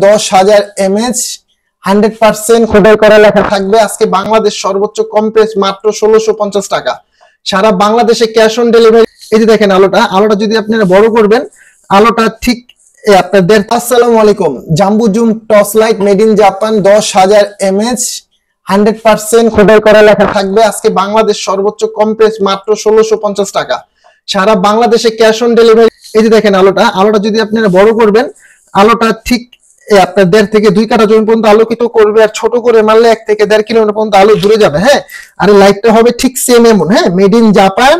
10,000 mAh 100% খোদাই করা লেখা থাকবে। আজকে বাংলাদেশ সর্বোচ্চ কম প্রাইস মাত্র 1650 টাকা। সারা বাংলাদেশে ক্যাশ অন ডেলিভারি। এই যে দেখেন আলোটা যদি আপনারা বড় করবেন, আলোটা ঠিক আপনাদের। আসসালামু আলাইকুম। জাম্বু zoom torch light made in Japan 10,000 mAh 100% খোদাই করা লেখা থাকবে। আজকে বাংলাদেশ সর্বোচ্চ কম প্রাইস মাত্র 1650 টাকা। সারা বাংলাদেশে ক্যাশ অন ডেলিভারি। এই যে দেখেন আলোটা যদি আপনারা বড় করবেন, আলোটা ঠিক আপনার 1.5 থেকে 2 কাঠা জমি পর্যন্ত আলোকিত করবে। আর ছোট করে মারলে 1 থেকে 1.5 কিলোমিটার পর্যন্ত আলো দূরে যাবে। হ্যাঁ, আর এই লাইটটা হবে ঠিক সেম এমন। হ্যাঁ, মেড ইন জাপান,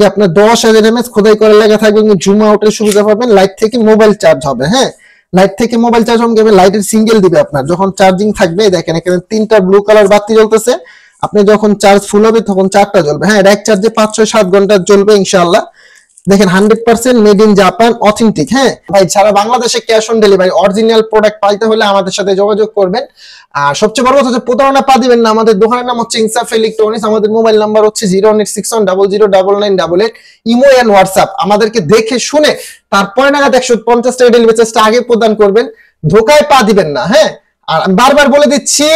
আপনার 10,000 mAh খোদাই করা লেখা থাকবে। জুম আউটের সুবিধা পাবেন। লাইট থেকে মোবাইল চার্জ হবে। হ্যাঁ, লাইট থেকে মোবাইল চার্জ হবে। লাইটের সিঙ্গেল দিবে আপনার যখন চার্জিং থাকবে। দেখেন এখানে 3টা ব্লু কালার বাতি জ্বলতেছে। আপনি যখন চার্জ ফুল হবে তখন 4টা জ্বলবে। হ্যাঁ, এক চার্জে 5-6-7 ঘন্টা জ্বলবে ইনশাআল্লাহ। দেখেন 100% মেড ইন জাপান অথেন্টিক। হ্যাঁ ভাই, সারা বাংলাদেশে cash on delivery. Original product পাইতে হলে আমাদের সাথে যোগাযোগ করবেন। আর সবচেয়ে বড় কথা হচ্ছে প্রতারণা পা দিবেন না। আমাদের দোকানের নাম হচ্ছে ইনসাফ ইলেকট্রনিক্স। আমাদের মোবাইল নাম্বার হচ্ছে 01861009988। Imo and WhatsApp. আমাদেরকে দেখে শুনে তারপরে নাগাদ 150 টাকা ডেলিভারি চার্জটা আগে প্রদান করবেন। ধোকায় পা দিবেন না। হ্যাঁ, আর বারবার বলে দিচ্ছি,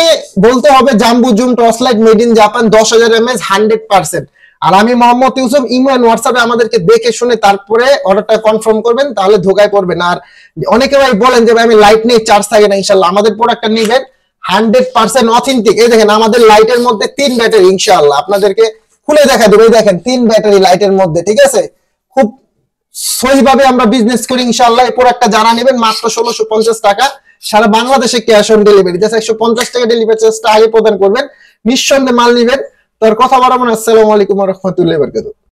বলতে হবে জাম্বু zoom torch light made in Japan 10,000 mAh 100%। আর আমি মোহাম্মদ ইউসুফ। ইমো এন্ড হোয়াটসঅ্যাপে আমাদেরকে দেখে শুনে তারপরে অর্ডারটা কনফার্ম করবেন, তাহলে ধোকায় পড়বেন না। আর অনেকে ভাই বলেন যে ভাই আমি লাইট নেই, চার্জ থাকে না। ইনশাআল্লাহ আমাদের প্রোডাক্টটা নেবেন 100% অথেন্টিক। এই দেখেন আমাদের লাইটের মধ্যে 3 ব্যাটারি। ইনশাআল্লাহ আপনাদেরকে খুলে দেখা দেব। এই দেখেন 3 ব্যাটারি লাইটের মধ্যে। ঠিক আছে, খুব সহিভাবে আমরা বিজনেস করি ইনশাআল্লাহ। এই প্রোডাক্টটা যারা নেবেন মাত্র 1650 টাকা। সারা বাংলাদেশে ক্যাশ অন ডেলিভারি। জাস্ট 150 টাকা ডেলিভারি চার্জটা আগে প্রদান করবেন। নিঃসন্দেহে মাল নেবেন। তোর কথা বাড়াবো না। আসসালামু আলাইকুম ওয়া রাহমাতুল্লাহি ওয়া বারাকাতুহু।